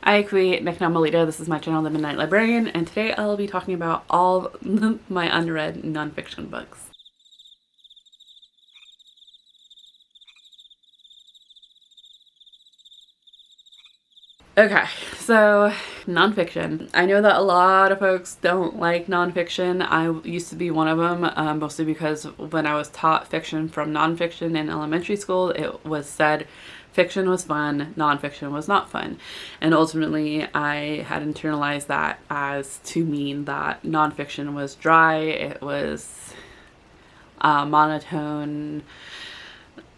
Hi, Melita. This is my channel, The Midnight Librarian, and today I'll be talking about all my unread nonfiction books. Okay, so nonfiction. I know that a lot of folks don't like nonfiction. I used to be one of them, mostly because when I was taught fiction from nonfiction in elementary school, it was said fiction was fun, nonfiction was not fun. And ultimately, I had internalized that as to mean that nonfiction was dry, it was monotone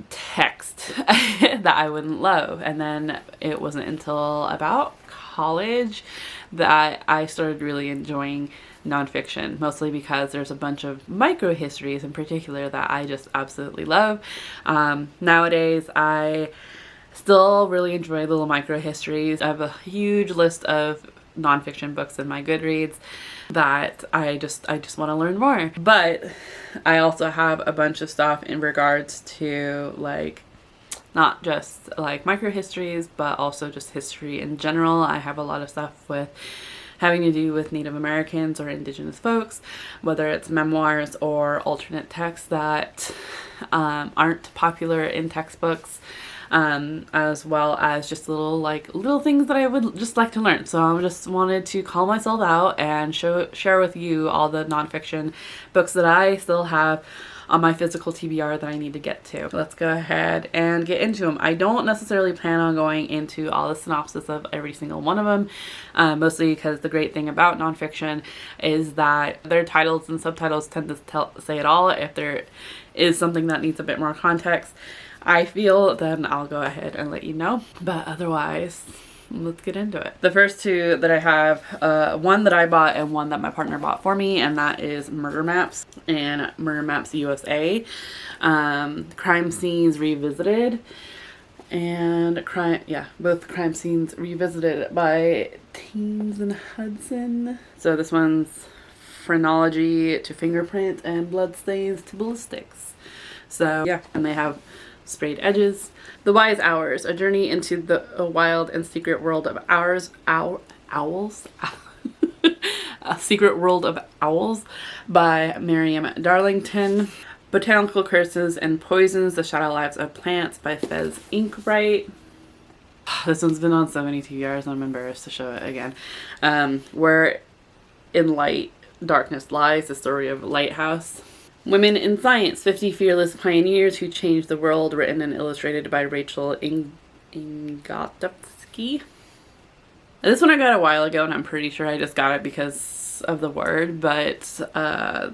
text that I wouldn't love. And then it wasn't until about college that I started really enjoying nonfiction, mostly because there's a bunch of micro histories in particular that I just absolutely love. Nowadays, I still really enjoy little micro histories. I have a huge list of nonfiction books in my Goodreads that I just want to learn more. But I also have a bunch of stuff in regards to like not just like micro histories, but also just history in general. I have a lot of stuff with having to do with Native Americans or Indigenous folks, whether it's memoirs or alternate texts that aren't popular in textbooks. As well as just little things that I would just like to learn. So I just wanted to call myself out and share with you all the nonfiction books that I still have on my physical TBR that I need to get to. Let's go ahead and get into them. I don't necessarily plan on going into all the synopsis of every single one of them, mostly because the great thing about nonfiction is that their titles and subtitles tend to say it all. If there is something that needs a bit more context, I feel, then I'll go ahead and let you know. But otherwise, let's get into it. The first two that I have, one that I bought and one that my partner bought for me, and that is Murder Maps and Murder Maps USA. Crime Scenes Revisited. And both Crime Scenes Revisited by Teens and Hudson. So this one's Phrenology to Fingerprint and Bloodstains to Ballistics. So yeah, and they have sprayed edges. The Wise Hours, a journey into the wild and secret world of owls. A Secret World of Owls by Miriam Darlington. Botanical Curses and Poisons, The Shadow Lives of Plants by Fez Inkbright. This one's been on so many TBRs and I'm embarrassed to show it again. Where in Light, Darkness Lies, the story of Lighthouse. Women in Science, 50 Fearless Pioneers Who Changed the World, written and illustrated by Rachel Ingotovsky. This one I got a while ago, and I'm pretty sure I just got it because of the word, but I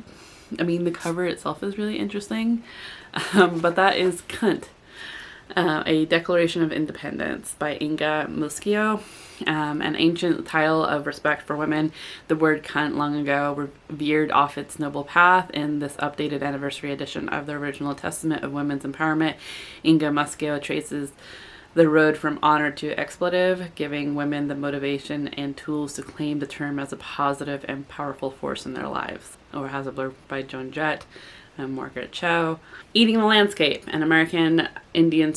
mean, the cover itself is really interesting. But that is Cunt, A Declaration of Independence by Inga Muschio. An ancient title of respect for women. The word cunt long ago veered off its noble path. In this updated anniversary edition of the original testament of women's empowerment, Inga Muschio traces the road from honor to expletive, giving women the motivation and tools to claim the term as a positive and powerful force in their lives. Or has a blurb by Joan Jett and Margaret Cho. Eating the Landscape, an American Indian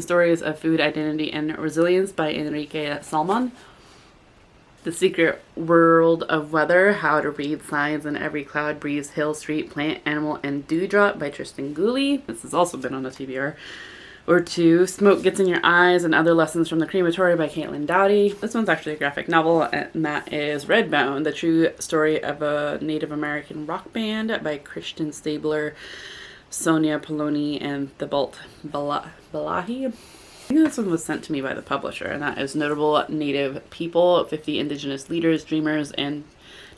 Stories of Food Identity and Resilience by Enrique Salmon. The Secret World of Weather, How to Read Signs in Every Cloud, Breeze, Hill, Street, Plant, Animal, and Dewdrop by Tristan Gooley. This has also been on the TBR. Or two, Smoke Gets in Your Eyes and Other Lessons from the Crematory by Caitlin Dowdy. This one's actually a graphic novel, and that is Redbone, the true story of a Native American rock band by Christian Stabler, Sonia Poloni, and the Balt Balahi. I think this one was sent to me by the publisher, and that is Notable Native People, 50 Indigenous Leaders, Dreamers, and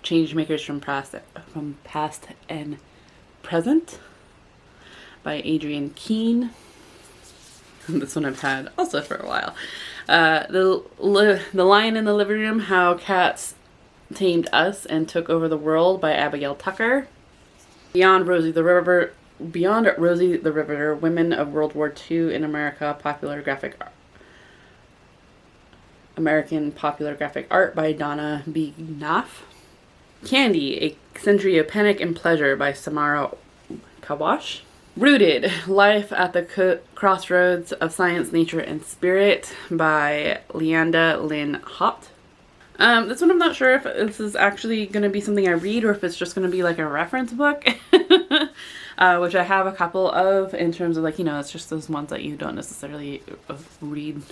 Changemakers from Past and Present by Adrienne Keene. This one I've had also for a while. The Lion in the Living Room, How Cats Tamed Us and Took Over the World by Abigail Tucker. Beyond Rosie the Riveter, Women of World War II in American Popular Graphic Art by Donna B. Knopf. Candy, A Century of Panic and Pleasure by Samara Kawash. Rooted, Life at the Crossroads of Science, Nature, and Spirit by Leanda Lynn Hott. This one I'm not sure if this is actually going to be something I read or if it's just going to be like a reference book, which I have a couple of in terms of like, it's just those ones that you don't necessarily read.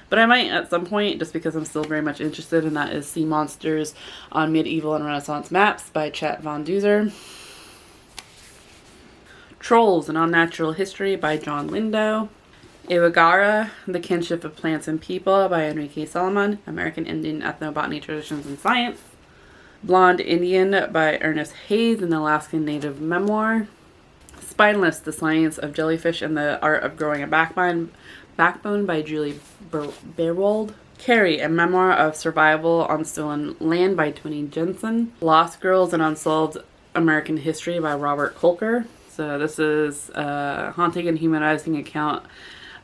But I might at some point, just because I'm still very much interested, and that is Sea Monsters on Medieval and Renaissance Maps by Chet Von Duzer. Trolls, An Unnatural History by John Lindo. Iwagara, The Kinship of Plants and People by Enrique Salomon, American Indian Ethnobotany Traditions and Science. Blonde Indian by Ernest Hayes, an Alaskan Native memoir. Spineless, The Science of Jellyfish and the Art of Growing a Backbone by Julie Berwold. Carrie, a memoir of survival on stolen land by Tony Jensen. Lost Girls, An Unsolved American History by Robert Kolker. So this is a haunting and humanizing account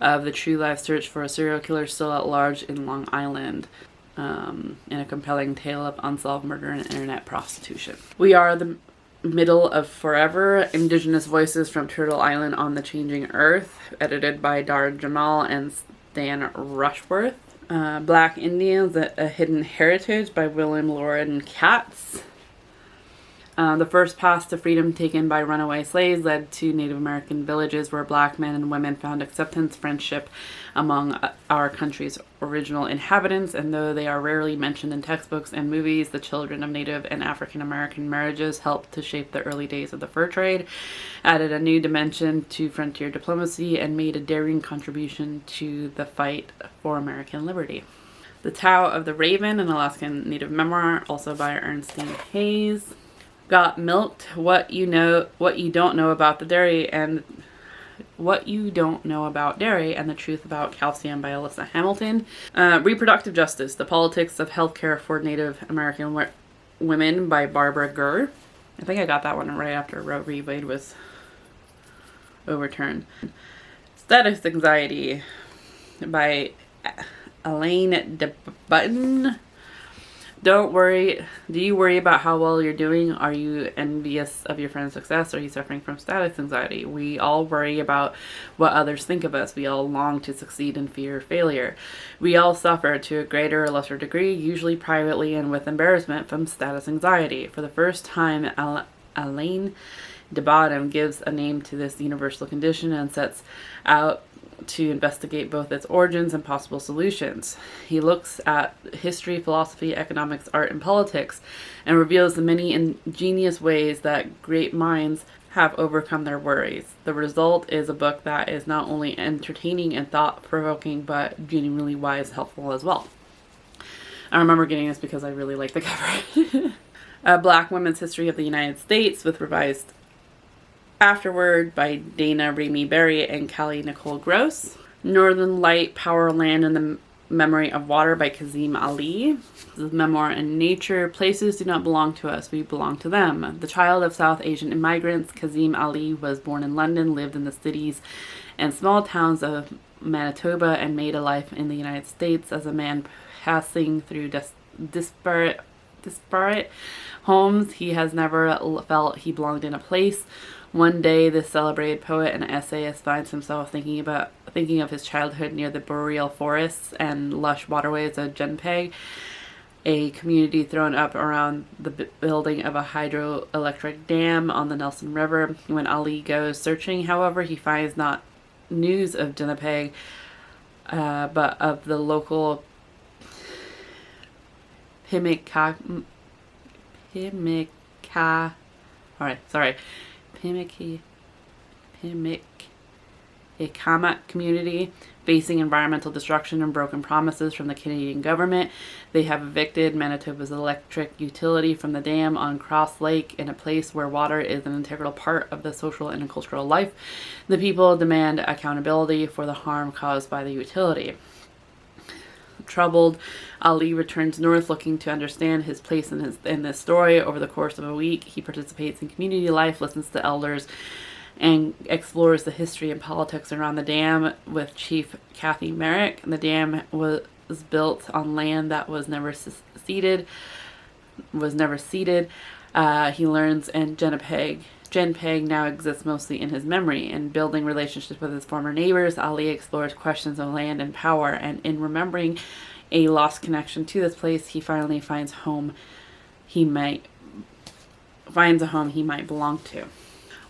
of the true life search for a serial killer still at large in Long Island, in a compelling tale of unsolved murder and internet prostitution. We Are the Middle of Forever, Indigenous Voices from Turtle Island on the Changing Earth, edited by Dar Jamal and Stan Rushworth. Black Indians, A Hidden Heritage by William Loren Katz. The first path to freedom taken by runaway slaves led to Native American villages where black men and women found acceptance, friendship among our country's original inhabitants, and though they are rarely mentioned in textbooks and movies, the children of Native and African American marriages helped to shape the early days of the fur trade, added a new dimension to frontier diplomacy, and made a daring contribution to the fight for American liberty. The Tao of the Raven, an Alaskan Native memoir, also by Ernestine Hayes. Got Milked, What You Don't Know About Dairy and the Truth About Calcium by Alyssa Hamilton. Reproductive Justice, The Politics of Healthcare for Native American Women by Barbara Gurr. I think I got that one right after Roe v. Wade was overturned. Status Anxiety by Elaine de Button. Do you worry about how well you're doing? Are you envious of your friend's success? Are you suffering from status anxiety? We all worry about what others think of us. We all long to succeed and fear failure. We all suffer to a greater or lesser degree, usually privately and with embarrassment, from status anxiety. For the first time, Alain de Botton gives a name to this universal condition and sets out to investigate both its origins and possible solutions. He looks at history, philosophy, economics, art, and politics, and reveals the many ingenious ways that great minds have overcome their worries. The result is a book that is not only entertaining and thought-provoking, but genuinely wise, helpful as well. I remember getting this because I really like the cover. Black Women's History of the United States with revised Afterward by Dana Ramey Berry and Callie Nicole Gross. Northern Light, Power, Land, and the Memory of Water by Kazim Ali. This is a memoir in nature. Places do not belong to us, we belong to them. The child of South Asian immigrants, Kazim Ali was born in London, lived in the cities and small towns of Manitoba, and made a life in the United States as a man passing through disparate homes. He has never felt he belonged in a place. One day, this celebrated poet and essayist finds himself thinking of his childhood near the boreal forests and lush waterways of Genpeg, a community thrown up around the building of a hydroelectric dam on the Nelson River. When Ali goes searching, however, he finds not news of Genpeg, but of the local Pimicama community facing environmental destruction and broken promises from the Canadian government. They have evicted Manitoba's electric utility from the dam on Cross Lake, in a place where water is an integral part of the social and cultural life. The people demand accountability for the harm caused by the utility. Troubled, Ali returns north looking to understand his place in this story. Over the course of a week, he participates in community life, listens to elders, and explores the history and politics around the dam with Chief Kathy Merrick. The dam was built on land that was never ceded. He learns in Genpeg Genpeg now exists mostly in his memory. In building relationships with his former neighbors, Ali explores questions of land and power, and in remembering a lost connection to this place, he finally finds a home he might belong to.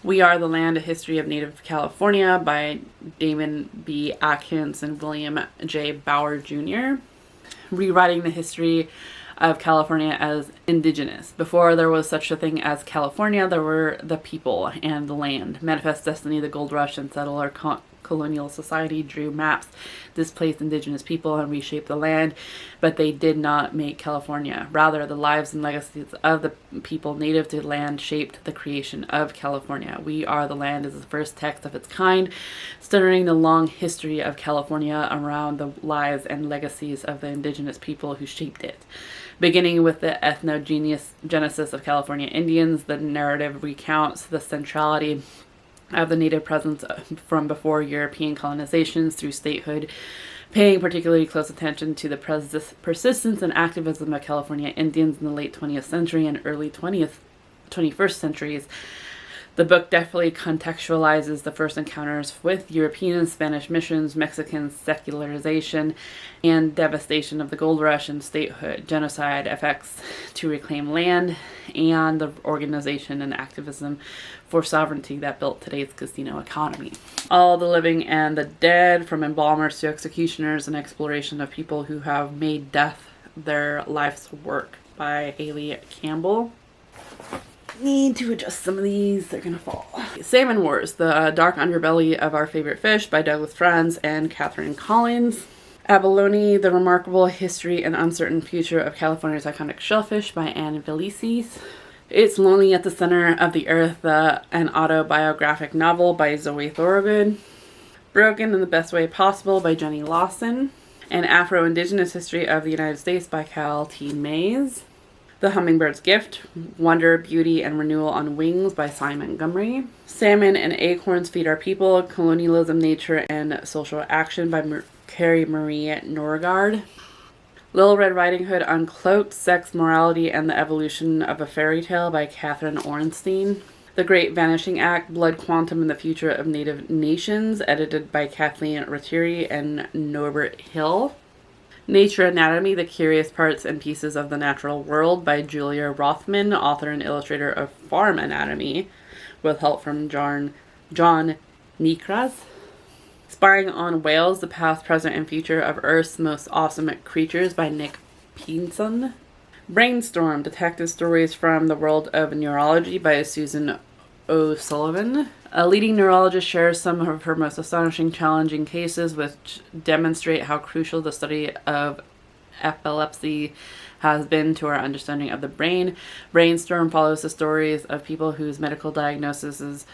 We Are the Land, A History of Native California by Damon B. Atkins and William J. Bauer Jr. Rewriting the history of California as Indigenous. Before there was such a thing as California, there were the people and the land. Manifest Destiny, the Gold Rush, and Settler Colonial Society drew maps, displaced Indigenous people, and reshaped the land, but they did not make California. Rather, the lives and legacies of the people native to the land shaped the creation of California. We Are the Land is the first text of its kind, centering the long history of California around the lives and legacies of the Indigenous people who shaped it. Beginning with the ethnogenesis of California Indians, the narrative recounts the centrality of the native presence from before European colonizations through statehood, paying particularly close attention to the persistence and activism of California Indians in the late 20th century and early 21st centuries. The book definitely contextualizes the first encounters with European and Spanish missions, Mexican secularization, and devastation of the gold rush and statehood, genocide effects to reclaim land, and the organization and activism for sovereignty that built today's casino economy. All the living and the dead, from embalmers to executioners, an exploration of people who have made death their life's work by Haley Campbell. Need to adjust some of these, they're gonna fall. Salmon Wars, the dark underbelly of our favorite fish by Douglas Franz and Catherine Collins. Abalone, the remarkable history and uncertain future of California's iconic shellfish by Anne Velices. It's Lonely at the Center of the Earth, an autobiographic novel by Zoe Thorogood. Broken in the Best Way Possible by Jenny Lawson. An Afro-Indigenous History of the United States by Cal T. Mays. The Hummingbird's Gift, Wonder, Beauty, and Renewal on Wings by Simon Gomery. Salmon and Acorns Feed Our People, Colonialism, Nature, and Social Action by Carrie Marie Norgard. Little Red Riding Hood, Uncloaked, Sex, Morality, and the Evolution of a Fairy Tale by Catherine Ornstein. The Great Vanishing Act, Blood Quantum and the Future of Native Nations, edited by Kathleen Rattiri and Norbert Hill. Nature Anatomy, The Curious Parts and Pieces of the Natural World by Julia Rothman, author and illustrator of Farm Anatomy, with help from John Nikras. Spying on Whales, The Past, Present, and Future of Earth's Most Awesome Creatures by Nick Pinson. Brainstorm, Detective Stories from the World of Neurology by Susan O'Sullivan. A leading neurologist shares some of her most astonishing, challenging cases, which demonstrate how crucial the study of epilepsy has been to our understanding of the brain. Brainstorm follows the stories of people whose medical diagnoses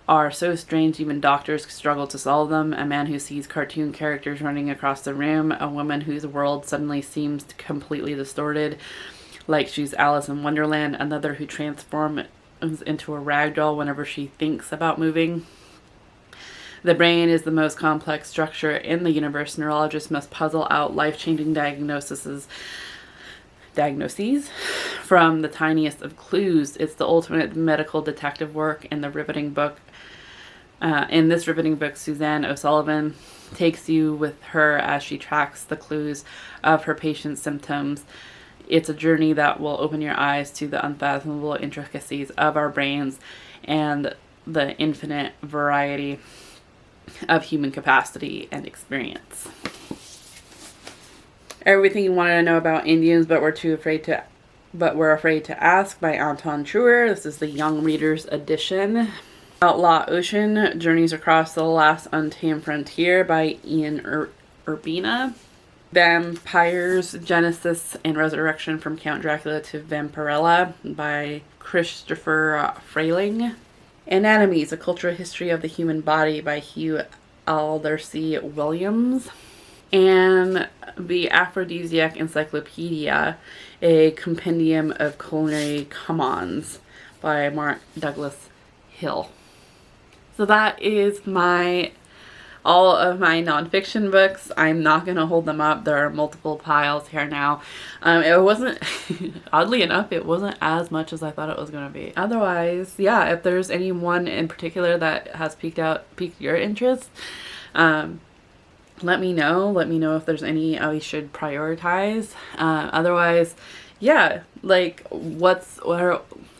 are so strange even doctors struggle to solve them. A man who sees cartoon characters running across the room. A woman whose world suddenly seems completely distorted, like she's Alice in Wonderland. Another who transforms into a rag doll whenever she thinks about moving. The brain is the most complex structure in the universe. Neurologists must puzzle out life-changing diagnoses from the tiniest of clues. It's the ultimate medical detective work. In this riveting book, Suzanne O'Sullivan takes you with her as she tracks the clues of her patient's symptoms. It's a journey that will open your eyes to the unfathomable intricacies of our brains and the infinite variety of human capacity and experience. Everything You Wanted to Know About Indians but Were Afraid to Ask by Anton Truer. This is the Young Readers edition. Outlaw Ocean, Journeys Across the Last Untamed Frontier by Ian Urbina. Vampires, Genesis and Resurrection from Count Dracula to Vampirella by Christopher Frayling. Anatomies, A Cultural History of the Human Body by Hugh Aldersey Williams. And The Aphrodisiac Encyclopedia, a compendium of culinary come-ons by Mark Douglas Hill. So that is my all of my nonfiction books. I'm not going to hold them up. There are multiple piles here now. It wasn't, oddly enough, it wasn't as much as I thought it was going to be. Otherwise, yeah, if there's any one in particular that has piqued your interest, let me know. Let me know if there's any we should prioritize. Otherwise, yeah, like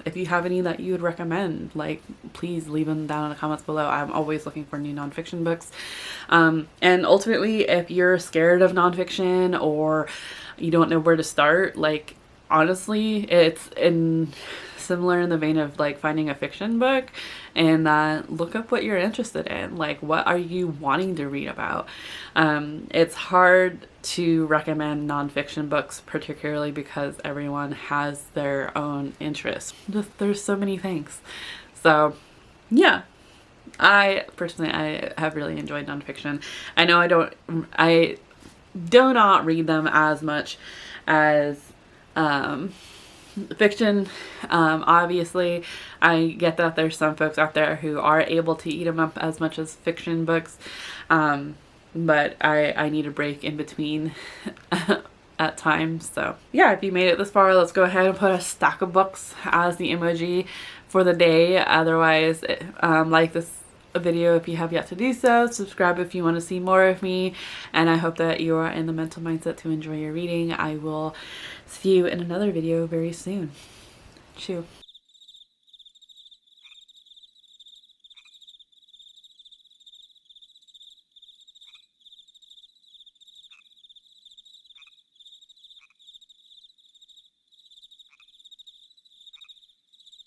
if you have any that you would recommend, like please leave them down in the comments below. I'm always looking for new nonfiction books. And ultimately, if you're scared of nonfiction or you don't know where to start, like honestly, it's similar in the vein of like finding a fiction book, and look up what you're interested in. Like, what are you wanting to read about? It's hard to recommend nonfiction books, particularly because everyone has their own interests. There's so many things. So yeah, I have really enjoyed nonfiction. I know I do not read them as much as fiction. Obviously, I get that there's some folks out there who are able to eat them up as much as fiction books, but I need a break in between at times. So yeah, if you made it this far, let's go ahead and put a stack of books as the emoji for the day. Otherwise, like this video if you have yet to do so, subscribe if you want to see more of me, and I hope that you are in the mental mindset to enjoy your reading. I will see you in another video very soon. Chew.